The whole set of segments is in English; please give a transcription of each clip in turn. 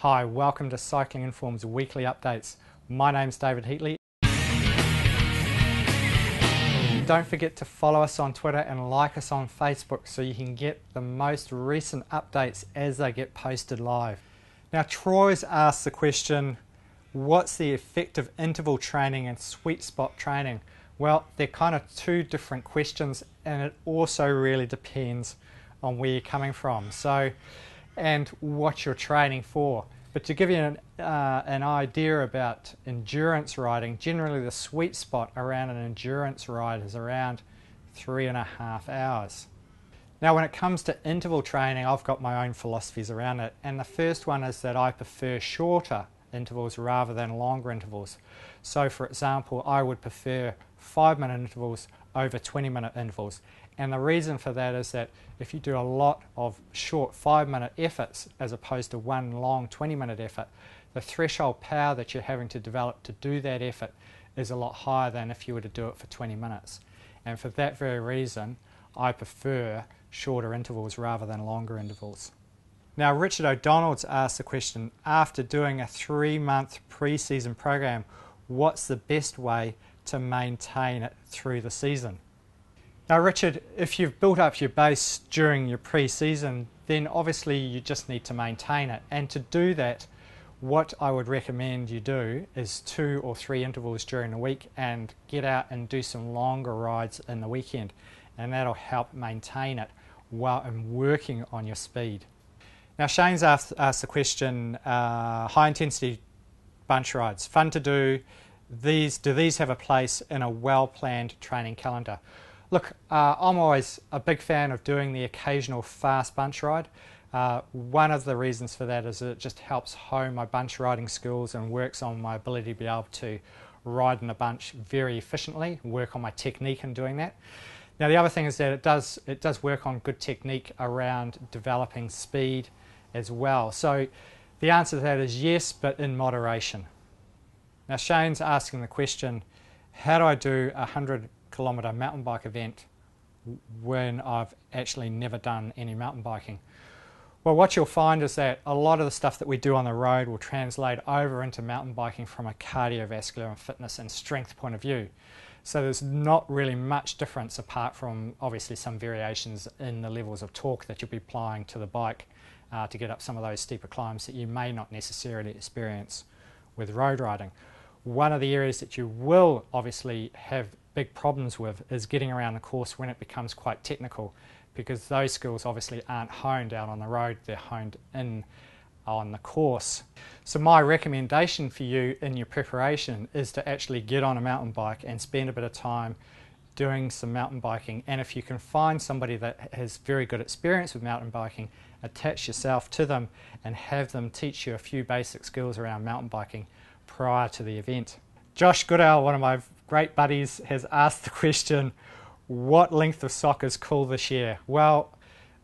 Hi, welcome to Cycling Inform's weekly updates. My name's David Heatley. Don't forget to follow us on Twitter and like us on Facebook so you can get the most recent updates as they get posted live. Now, Troy's asked the question, what's the effect of interval training and sweet spot training? Well, they're kind of two different questions, and it also really depends on where you're coming from and what you're training for. But to give you an idea about endurance riding, generally the sweet spot around an endurance ride is around 3.5 hours. Now, when it comes to interval training, I've got my own philosophies around it, and the first one is that I prefer shorter intervals rather than longer intervals. So for example, I would prefer 5-minute intervals over 20-minute intervals, and the reason for that is that if you do a lot of short 5-minute efforts as opposed to one long 20-minute effort, the threshold power that you're having to develop to do that effort is a lot higher than if you were to do it for 20 minutes. And for that very reason, I prefer shorter intervals rather than longer intervals. Now, Richard O'Donnell's asked the question, after doing a 3-month pre-season program, what's the best way to maintain it through the season? Now, Richard, if you've built up your base during your pre-season, then obviously you just need to maintain it. And to do that, what I would recommend you do is 2 or 3 intervals during the week and get out and do some longer rides in the weekend. And that'll help maintain it while working on your speed. Now, Shane's asked the question, high intensity bunch rides, fun to do. Do these have a place in a well-planned training calendar? Look, I'm always a big fan of doing the occasional fast bunch ride. One of the reasons for that is that it just helps hone my bunch riding skills and works on my ability to be able to ride in a bunch very efficiently, work on my technique in doing that. Now, the other thing is that it does work on good technique around developing speed as well. So the answer to that is yes, but in moderation. Now, Shane's asking the question, how do I do a 100-kilometre mountain bike event when I've actually never done any mountain biking? Well, what you'll find is that a lot of the stuff that we do on the road will translate over into mountain biking from a cardiovascular and fitness and strength point of view. So there's not really much difference apart from obviously some variations in the levels of torque that you'll be applying to the bike to get up some of those steeper climbs that you may not necessarily experience with road riding. One of the areas that you will obviously have big problems with is getting around the course when it becomes quite technical, because those skills obviously aren't honed out on the road, they're honed in on the course. So my recommendation for you in your preparation is to actually get on a mountain bike and spend a bit of time doing some mountain biking, and if you can find somebody that has very good experience with mountain biking, attach yourself to them and have them teach you a few basic skills around mountain biking prior to the event. Josh Goodall, one of my great buddies, has asked the question, what length of sock is cool this year? Well,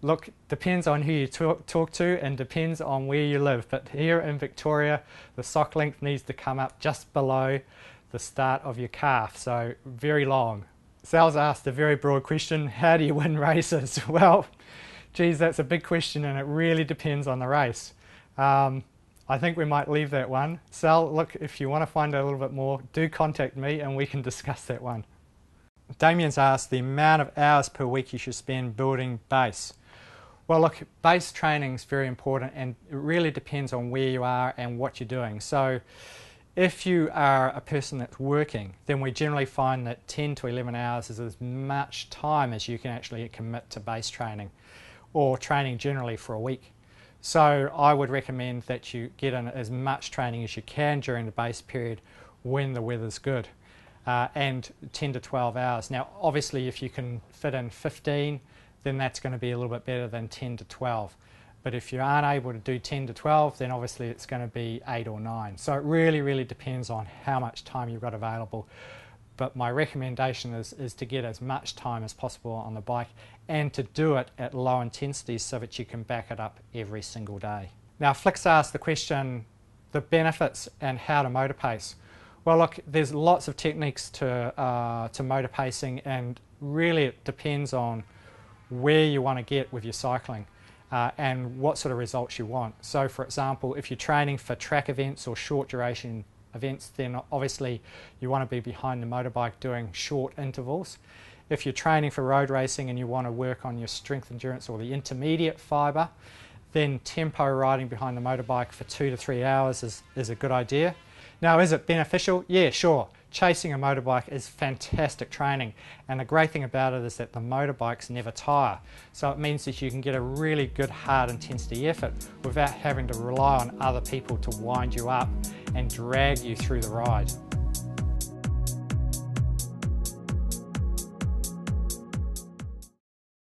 look, depends on who you talk to and depends on where you live, but here in Victoria the sock length needs to come up just below the start of your calf, so very long. Sal's asked a very broad question, how do you win races? Well, geez, that's a big question and it really depends on the race. I think we might leave that one. Sal, look, if you want to find out a little bit more, do contact me and we can discuss that one. Damien's asked the amount of hours per week you should spend building base. Well, look, base training is very important and it really depends on where you are and what you're doing. So if you are a person that's working, then we generally find that 10 to 11 hours is as much time as you can actually commit to base training or training generally for a week. So I would recommend that you get in as much training as you can during the base period when the weather's good, and 10 to 12 hours. Now, obviously, if you can fit in 15, then that's going to be a little bit better than 10 to 12. But if you aren't able to do 10 to 12, then obviously it's going to be 8 or 9. So it really depends on how much time you've got available. But my recommendation is to get as much time as possible on the bike and to do it at low intensities so that you can back it up every single day. Now, Flick's asked the question, the benefits and how to motor pace. Well, look, there's lots of techniques to motor pacing, and really it depends on where you want to get with your cycling. and what sort of results you want. So for example, if you're training for track events or short duration events, then obviously you want to be behind the motorbike doing short intervals. If you're training for road racing and you want to work on your strength endurance or the intermediate fibre, then tempo riding behind the motorbike for 2 to 3 hours is a good idea. Now, is it beneficial? Yeah, sure. Chasing a motorbike is fantastic training, and the great thing about it is that the motorbikes never tire. So it means that you can get a really good hard intensity effort without having to rely on other people to wind you up and drag you through the ride.